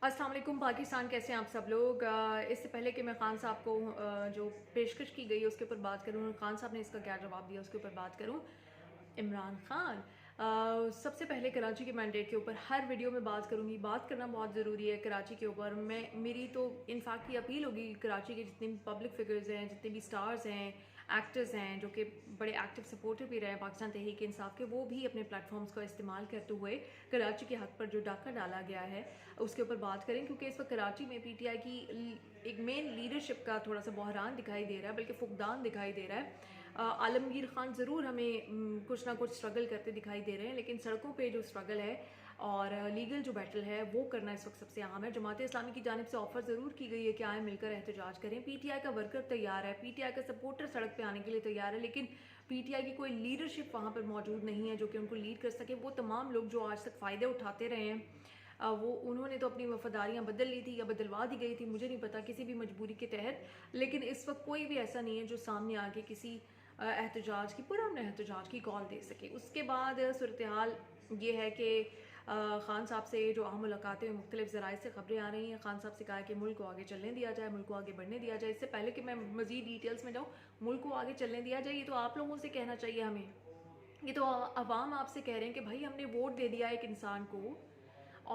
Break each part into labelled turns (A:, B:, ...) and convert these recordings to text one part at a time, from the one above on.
A: अस्सलाम वालेकुम पाकिस्तान, कैसे हैं आप सब लोग। इससे पहले कि मैं खान साहब को जो पेशकश की गई है उसके ऊपर बात करूँ, खान साहब ने इसका क्या जवाब दिया उसके ऊपर बात करूँ। इमरान खान सबसे पहले कराची के मैंडेट के ऊपर हर वीडियो में बात करूंगी। बात करना बहुत ज़रूरी है कराची के ऊपर। मैं मेरी तो इनफैक्ट ये अपील होगी कराची के जितने भी पब्लिक फिगर्स हैं, जितने भी स्टार्स हैं, एक्टर्स हैं जो कि बड़े एक्टिव सपोर्टर भी रहे हैं पाकिस्तान तहरीक इंसाफ के, वो भी अपने प्लेटफॉर्म्स का इस्तेमाल करते हुए कराची के हक पर जो डाका डाला गया है उसके ऊपर बात करें, क्योंकि इस वक्त कराची में पीटीआई की एक मेन लीडरशिप का थोड़ा सा बहरान दिखाई दे रहा है, बल्कि फुकदान दिखाई दे रहा है। आलमगीर खान ज़रूर हमें कुछ ना कुछ स्ट्रगल करते दिखाई दे रहे हैं, लेकिन सड़कों पे जो स्ट्रगल है और लीगल जो बैटल है वो करना इस वक्त सबसे अहम है। जमात इस्लामी की जानिब से ऑफर ज़रूर की गई है कि आए मिलकर एहतजाज करें। पीटीआई का वर्कर तैयार है, पीटीआई का सपोर्टर सड़क पे आने के लिए तैयार है, लेकिन पीटीआई की कोई लीडरशिप वहाँ पर मौजूद नहीं है जो कि उनको लीड कर सके। वो तमाम लोग जो आज तक फ़ायदे उठाते रहे हैं, वो उन्होंने तो अपनी वफादारियां बदल ली थी या बदलवा दी गई थी, मुझे नहीं पता, किसी भी मजबूरी के तहत। लेकिन इस वक्त कोई भी ऐसा नहीं है जो सामने आके किसी एहतजाज की पुरअमन एहतजाज की कॉल दे सके। उसके बाद सूरत हाल ये है कि खान साहब से जो अहम मुलाकातें मुख्तलिफ ज़राए से खबरें आ रही हैं। खान साहब से कहा कि मुल्क को आगे चलने दिया जाए, मुल्क को आगे बढ़ने दिया जाए। इससे पहले कि मैं मज़ीद डिटेल्स में जाऊँ, मुल्क को आगे चलने दिया जाए ये तो आप लोगों से कहना चाहिए हमें। ये तो अवाम आपसे कह रहे हैं कि भाई हमने वोट दे दिया एक इंसान को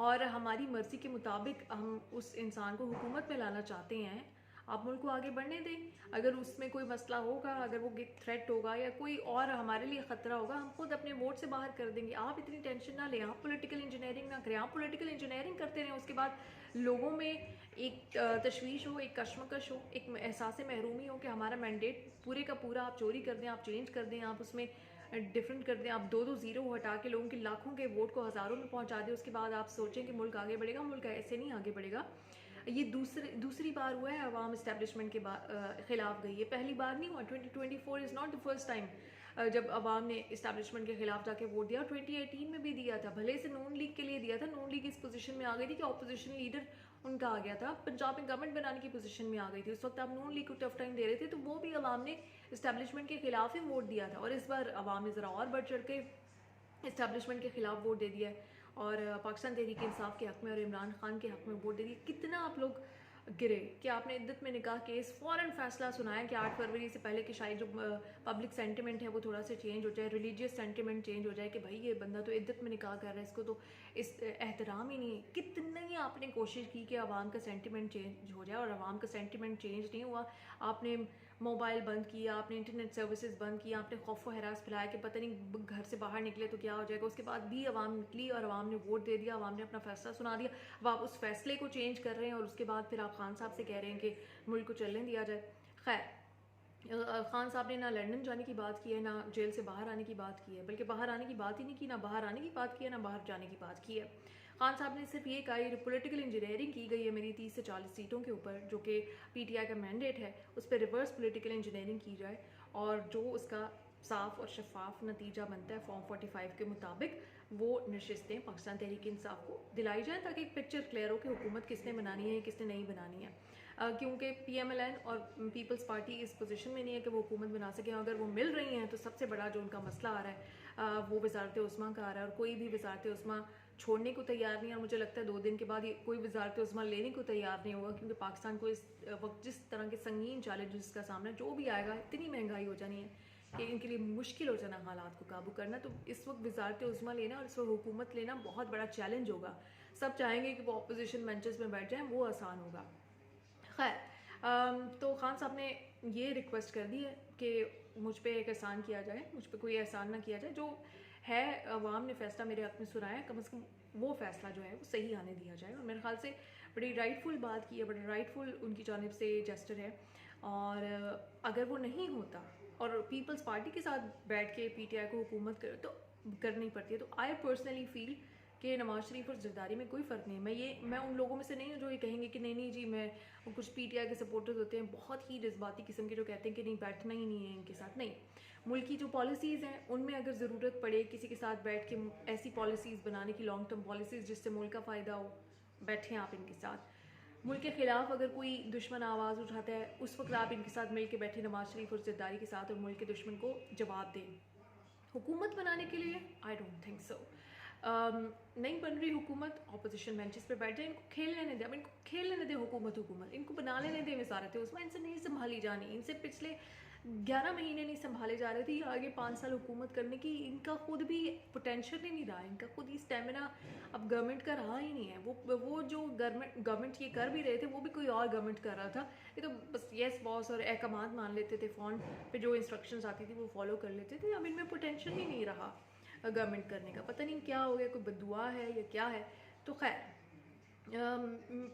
A: और हमारी मर्जी के मुताबिक हम उस इंसान को हुकूमत में लाना चाहते हैं, आप मुल्क को आगे बढ़ने दें। अगर उसमें कोई मसला होगा, अगर वो थ्रेट होगा या कोई और हमारे लिए ख़तरा होगा, हम खुद अपने वोट से बाहर कर देंगे। आप इतनी टेंशन ना लें, आप पॉलिटिकल इंजीनियरिंग ना करें। आप पॉलिटिकल इंजीनियरिंग करते रहें, उसके बाद लोगों में एक तशवीश हो, एक कशमकश हो, एक एहसास महरूमी हो कि हमारा मैंडेट पूरे का पूरा आप चोरी कर दें, आप चेंज कर दें, आप उसमें डिफरेंट कर दें, आप दो दो जीरो हटा के लोगों के लाखों के वोट को हज़ारों में पहुंचा दें। उसके बाद आप सोचें कि मुल्क आगे बढ़ेगा। मुल्क ऐसे नहीं आगे बढ़ेगा। ये दूसरी बार हुआ है अवाम इस्टेब्लिशमेंट के खिलाफ गई है, पहली बार नहीं हुआ। 2024 is not the first time जब अवाम ने इस्टेब्लिशमेंट के खिलाफ जाके वोट दिया। 2018 में भी दिया था, भले से नून लीग के लिए दिया था। नून लीग इस पोजीशन में आ गई थी कि ऑपोजिशन लीडर उनका आ गया था, पंजाब में गवर्नमेंट बनाने की पोजीशन में आ गई थी। उस वक्त आप नून लीग को टफ टाइम दे रहे थे, तो वो भी अवाम ने इस्टेब्लिशमेंट के खिलाफ ही वोट दिया था। और इस बार अवाम ने ज़रा और बढ़ चढ़ के इस्टेब्लिशमेंट के खिलाफ वोट दे दिया है और पाकिस्तान तहरीक इंसाफ के हक में और इमरान खान के हक में वोट दे दिया। कितना आप लोग गिरे कि आपने इद्दत में निकाह केस फ़ौरन फैसला सुनाया कि 8 फरवरी से पहले कि शायद जो पब्लिक सेंटिमेंट है वो थोड़ा सा चेंज हो जाए, रिलीजियस सेंटिमेंट चेंज हो जाए कि भाई ये बंदा तो इद्दत में निकाह कर रहा है, इसको तो इस एहतराम ही नहीं है। कितनी आपने कोशिश की कि आवाम का सेंटिमेंट चेंज हो जाए और आवाम का सेंटिमेंट चेंज नहीं हुआ। आपने मोबाइल बंद किया, आपने इंटरनेट सर्विसेज बंद किया, आपने खौफ व हरास फैलाया कि पता नहीं घर से बाहर निकले तो क्या हो जाएगा। उसके बाद भी आवाम निकली और आवाम ने वोट दे दिया, आवाम ने अपना फैसला सुना दिया। अब आप उस फैसले को चेंज कर रहे हैं और उसके बाद फिर आप खान साहब से कह रहे हैं कि मुल्क को चलने दिया जाए। खैर, खान साहब ने ना लंदन जाने की बात की है, ना जेल से बाहर आने की बात की है, बल्कि बाहर आने की बात ही नहीं की, ना बाहर आने की बात की है, ना बाहर जाने की बात की है। खान साहब ने सिर्फ ये कहा पॉलिटिकल इंजीनियरिंग की गई है मेरी 30 से 40 सीटों के ऊपर, जो कि पीटीआई का मैंडेट है, उस पर रिवर्स पॉलिटिकल इंजीनियरिंग की जाए और जो उसका साफ और शफाफ नतीजा बनता है फॉर्म 45 के मुताबिक वो नशिस्तें पाकिस्तान तहरीक इंसाफ को दिलाई जाए, ताकि एक पिक्चर क्लियर हो कि हुकूमत किसने बनानी है, किसने नहीं बनानी है। क्योंकि पीएमएलएन और पीपल्स पार्टी इस पोजीशन में नहीं है कि वो हुकूमत बना सके। अगर वो मिल रही हैं तो सबसे बड़ा जो उनका मसला आ रहा है वो वजारत उस्मा का आ रहा है, और कोई भी वजारत उस्मा छोड़ने को तैयार नहीं है। और मुझे लगता है 2 दिन के बाद ये कोई वजारत उस्मा लेने को तैयार नहीं होगा, क्योंकि पाकिस्तान को इस वक्त जिस तरह के संगीन चैलेंजेस का सामना जो भी आएगा, इतनी महंगाई हो जानी है कि इनके लिए मुश्किल हो जाना हालात को काबू करना। तो इस वक्त वजारत उस्मा लेना और इस वक्त हुकूमत लेना बहुत बड़ा चैलेंज होगा। सब चाहेंगे कि वो अपोजिशन बेंचेस में बैठ जाएं, वो आसान होगा। खैर, तो खान साहब ने ये रिक्वेस्ट कर दी है कि मुझ पे एक एहसान किया जाए, मुझ पे कोई एहसान ना किया जाए। जो है अवाम ने फैसला मेरे हक में सुनाया है, कम से कम वो फैसला जो है वो सही आने दिया जाए। और मेरे ख्याल से बड़ी राइटफुल बात की है, बड़ा राइटफुल उनकी जानिब से जेस्चर है। और अगर वो नहीं होता और पीपल्स पार्टी के साथ बैठ के पीटीआई को हुकूमत कर तो करनी पड़ती है, तो आई पर्सनली फील कि नवाज शरीफ और जरदारी में कोई फ़र्क नहीं है। मैं उन लोगों में से नहीं हूँ जो ये कहेंगे कि नहीं नहीं जी, मैं कुछ पीटीआई के सपोर्टर्स होते हैं बहुत ही जज्बाती किस्म के, जो कहते हैं कि नहीं बैठना ही नहीं है इनके साथ। नहीं, मुल्क की जो पॉलिसीज़ हैं उनमें अगर ज़रूरत पड़े किसी के साथ बैठ के ऐसी पॉलिसीज़ बनाने की, लॉन्ग टर्म पॉलिसीज़ जिससे मुल्क का फ़ायदा हो, बैठें आप इनके साथ। मुल्क के ख़िलाफ़ अगर कोई दुश्मन आवाज़ उठाता है उस वक्त आप इनके साथ मिल के बैठे नवाज शरीफ और जरदारी के साथ, और मुल्क के दुश्मन को जवाब दें। हुकूमत बनाने के लिए आई डोंट थिंक सो। नहीं बन रही हुकूमत, अपोजिशन बेंचेस पे बैठ जाए, इनको खेल लेने दें। अब इनको खेल लेने दें, हुकूमत इनको बना लेने दें वज़ारत उस्मा। इनसे नहीं संभाली जानी, इनसे पिछले 11 महीने नहीं संभाले जा रहे थे, आगे 5 साल हुकूमत करने की इनका खुद भी पोटेंशियल ही नहीं रहा, इनका खुद ही स्टेमिना अब गवर्नमेंट का रहा ही नहीं है। वो जो गवर्नमेंट ये कर भी रहे थे, वो भी कोई और गवर्नमेंट कर रहा था। ये तो बस येस बॉस और एहकामात मान लेते थे, फ़ोन पे जो इंस्ट्रक्शंस आती थी वो फॉलो कर लेते थे। अब इनमें पोटेंशियल ही नहीं रहा गवर्नमेंट करने का, पता नहीं क्या हो गया, कोई बददुआ है या क्या है। तो खैर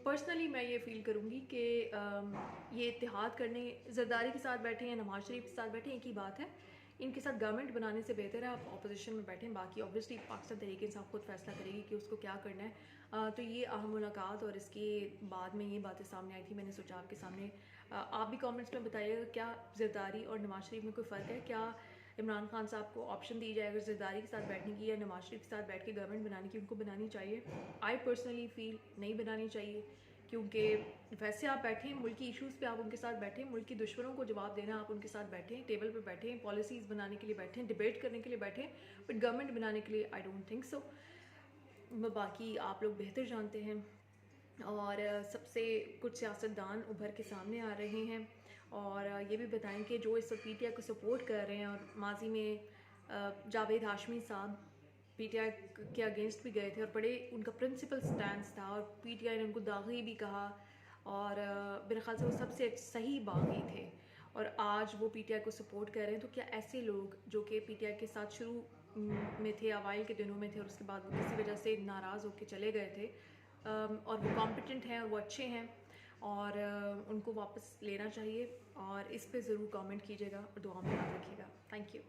A: पर्सनली मैं ये फ़ील करूँगी कि ये इत्तेहाद करने, ज़रदारी के साथ बैठे या नवाज शरीफ के साथ बैठे, एक ही बात है। इनके साथ गवर्नमेंट बनाने से बेहतर है आप अपोजिशन में बैठें। बाकी ऑब्वियसली पाकिस्तान तरीके इंसाफ खुद फैसला करेगी कि उसको क्या करना है। तो ये अहम मुलाकात और इसके बाद में ये बातें सामने आई थी, मैंने सोचा आपके सामने आप भी कमेंट्स में बताइएगा क्या ज़रदारी और नवाज शरीफ में कोई फ़र्क है, क्या इमरान खान साहब को ऑप्शन दी जाए अगर ज़रदारी के साथ बैठने की या नवाज शरीफ के साथ बैठ के गवर्नमेंट बनाने की, उनको बनानी चाहिए। आई पर्सनली फ़ील नहीं बनानी चाहिए, क्योंकि वैसे आप बैठें मुल्क की इश्यूज़ पे, आप उनके साथ बैठें, मुल्क की दुश्मनों को जवाब देना आप उनके साथ बैठें, टेबल पे बैठें, पॉलिसीज़ बनाने के लिए बैठें, डिबेट करने के लिए बैठें, बट गवर्नमेंट बनाने के लिए आई डोंट थिंक सो। बाकी आप लोग बेहतर जानते हैं। और सबसे कुछ सियासतदान उभर के सामने आ रहे हैं और ये भी बताएं कि जो इस वक्त पीटीआई को सपोर्ट कर रहे हैं, और माजी में जावेद हाशमी साहब पीटीआई के अगेंस्ट भी गए थे और बड़े उनका प्रिंसिपल स्टैंड था, और पीटीआई ने उनको दागी भी कहा, और मेरे ख्याल से वो सबसे सही बागी थे, और आज वो पीटीआई को सपोर्ट कर रहे हैं। तो क्या ऐसे लोग जो कि पीटीआई के साथ शुरू में थे, अवाइल के दिनों में थे, और उसके बाद वो किसी वजह से नाराज़ होकर चले गए थे, और वो कॉम्पिटेंट हैं और वो अच्छे हैं, और उनको वापस लेना चाहिए, और इस पे ज़रूर कमेंट कीजिएगा और दुआ में याद रखिएगा। Thank you.